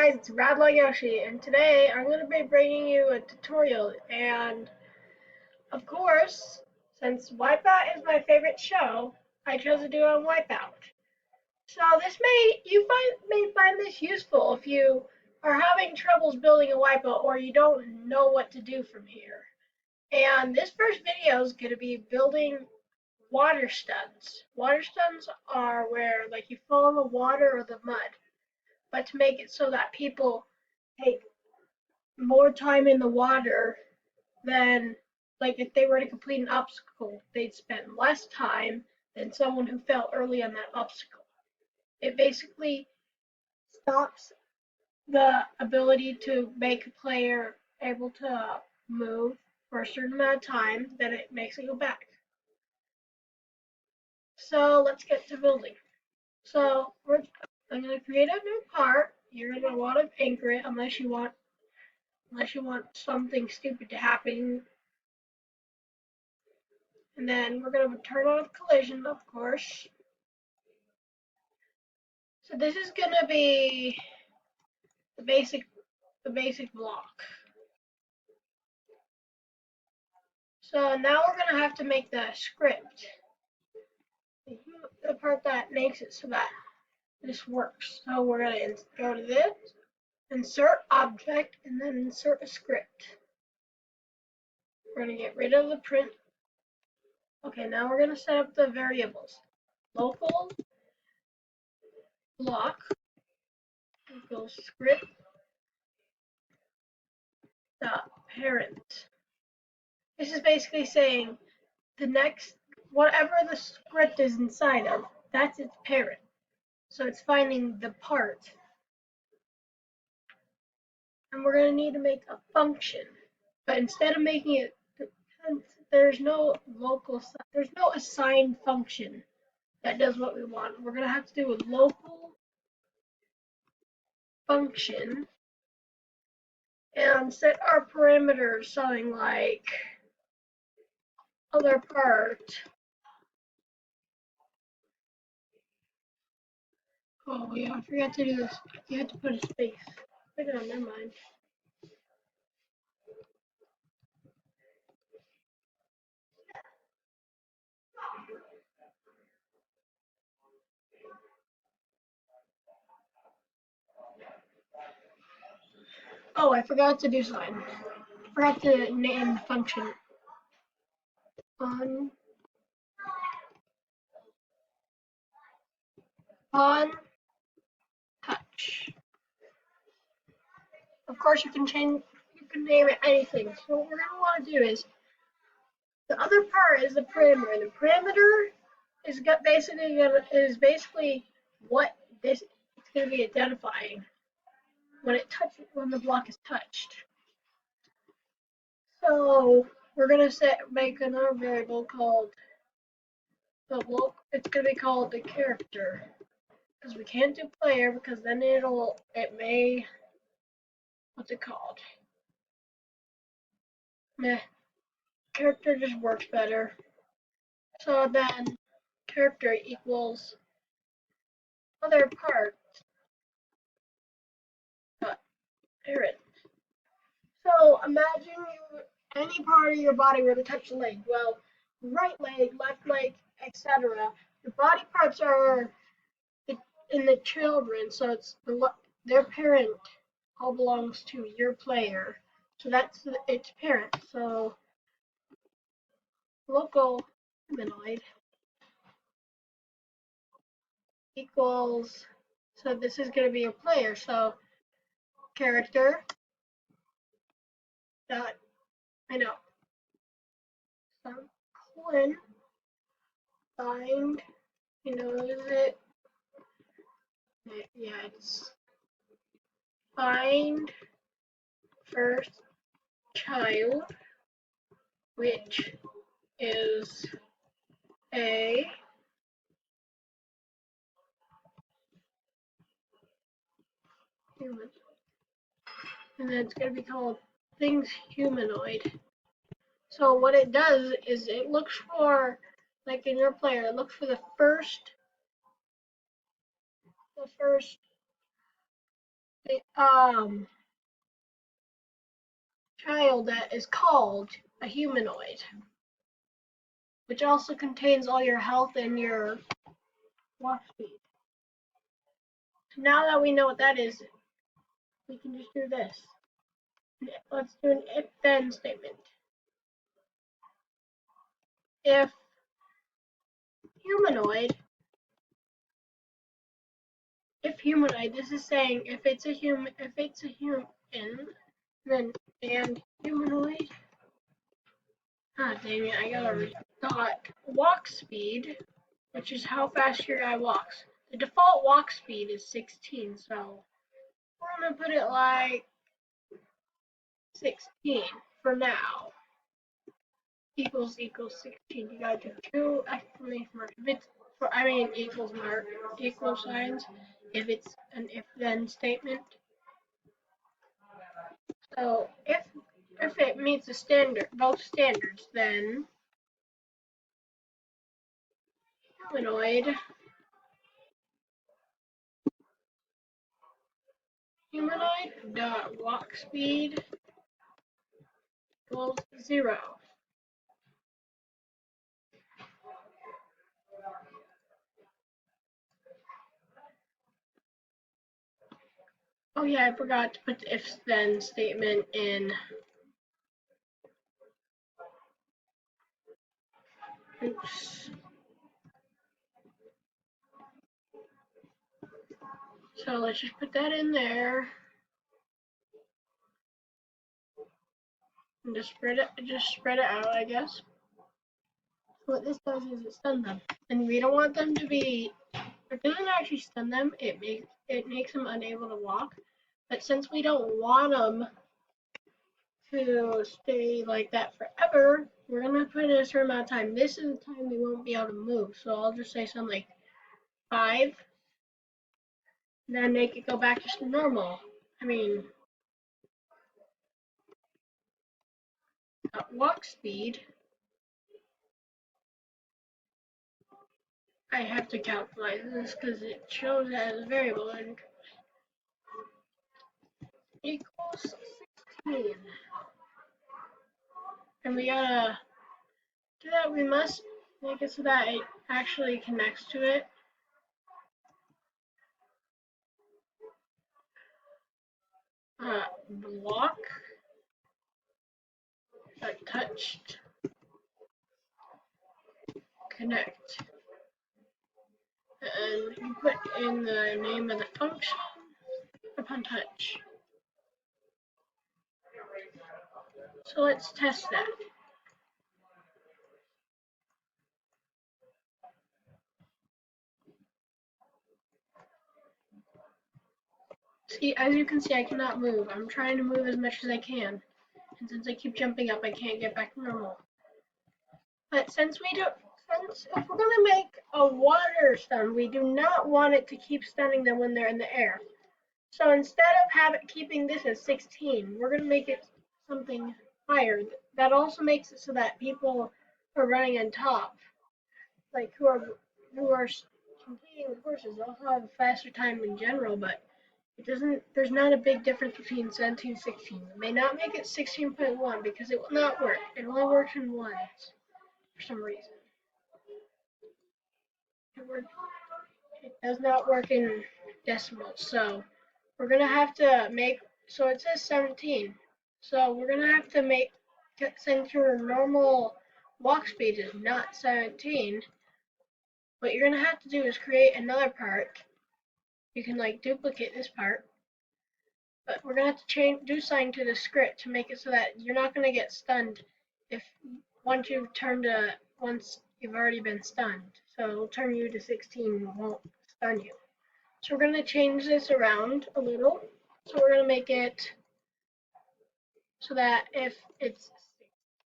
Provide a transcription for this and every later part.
guys, it's Radlo Yoshi, and today I'm going to be bringing you a tutorial, and of course, since Wipeout is my favorite show, I chose to do it on Wipeout. So you may find this useful if you are having troubles building a Wipeout or you don't know what to do from here. And this first video is going to be building water studs. Water studs are where like you fall in the water or the mud, but to make it so that people take more time in the water than like if they were to complete an obstacle, they'd spend less time than someone who fell early on that obstacle. It basically stops the ability to make a player able to move for a certain amount of time, then it makes it go back. So let's get to building. So I'm going to create a new part. You're going to want to anchor it unless you want something stupid to happen. And then we're going to turn on collision, of course. So this is going to be the basic block. So now we're going to have to make the script, the part that makes it so that this works. So we're going to go to this, insert object, and then insert a script. We're going to get rid of the print. Okay, now we're going to set up the variables. Local block equals script dot parent. This is basically saying the next whatever the script is inside of, that's its parent. So it's finding the part. And we're going to need to make a function. But instead of making it, there's no assigned function that does what we want. We're going to have to do a local function and set our parameters something like other part. Oh yeah, I forgot to do this. You have to put a space. Oh, never mind. Oh, I forgot to do something. I forgot to name the function. On touch. Of course, you can name it anything. So what we're gonna want to do is the other part is the parameter. The parameter is basically what this it's gonna be identifying when the block is touched. So we're gonna make another variable called it's gonna be called the character, because we can't do player because then what's it called? Meh. Character just works better. So then character equals other part parent. So imagine any part of your body were to touch the leg. Well, right leg, left leg, etc. The body parts are in the children, so their parent all belongs to your player. So that's its parent. So local humanoid equals, so this is going to be a player. So character dot, I know, some colon find, is it? Yeah, it's find first child, which is a human. And then it's going to be called things humanoid. So what it does is it looks for, like in your player, it looks for the first child that is called a humanoid, which also contains all your health and your walk speed. So now that we know what that is, we can just do this. Let's do an if-then statement. If humanoid, this is saying if it's a human, then and humanoid. Ah, dang it! I gotta read. Dot walk speed, which is how fast your guy walks. The default walk speed is 16, so we're gonna put it like 16 for now. Equals 16. You gotta do two exclamation marks. If it's for, equal signs. If it's an if-then statement. So if it meets both standards, then humanoid dot walk speed equals 0. Oh yeah, I forgot to put the if-then statement in. Oops. So let's just put that in there and just spread it out, I guess. What this does is it stuns them, and we don't want them to be. It doesn't actually stun them. It makes them unable to walk. But since we don't want them to stay like that forever, we're gonna put in a certain amount of time. This is the time they won't be able to move. So I'll just say something like 5, and then make it go back to normal. I mean, walk speed. I have to calculate this because it shows as a variable and equals 16. And we gotta do that. We must make it so that it actually connects to it. Block touched connect. And you put in the name of the function upon touch. So let's test that. See, as you can see, I cannot move. I'm trying to move as much as I can. And since I keep jumping up, I can't get back to normal. But if we're gonna make a water stun, we do not want it to keep stunning them when they're in the air. So instead of keeping this at 16, we're gonna make it something higher. That also makes it so that people who are running on top, like who are competing with horses, they'll have a faster time in general, but there's not a big difference between 17 and 16. It may not make it 16.1 because it will not work. It only works in ones for some reason. It does not work in decimals, so we're gonna have to make, so it says 17. So we're gonna have to since your normal walk speed is not 17, what you're gonna have to do is create another part. You can like duplicate this part, but we're gonna have to do something to the script to make it so that you're not gonna get stunned if once you've already been stunned. So it'll turn you to 16 and won't stun you. So we're gonna change this around a little. So we're gonna make it so that if it's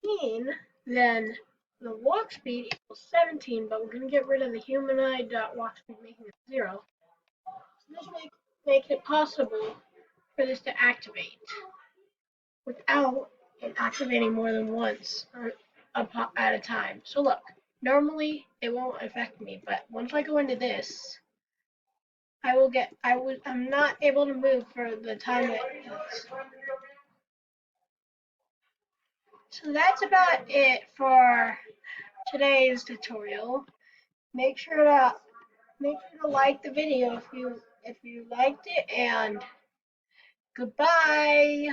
16, then the walk speed equals 17, but we're gonna get rid of the humanoid.walk speed, making it 0. So this makes it possible for this to activate without it activating more than once at a time. So look, normally it won't affect me, but once I go into this, I'm not able to move for the time it is. So that's about it for today's tutorial. Make sure to like the video if you liked it, and goodbye.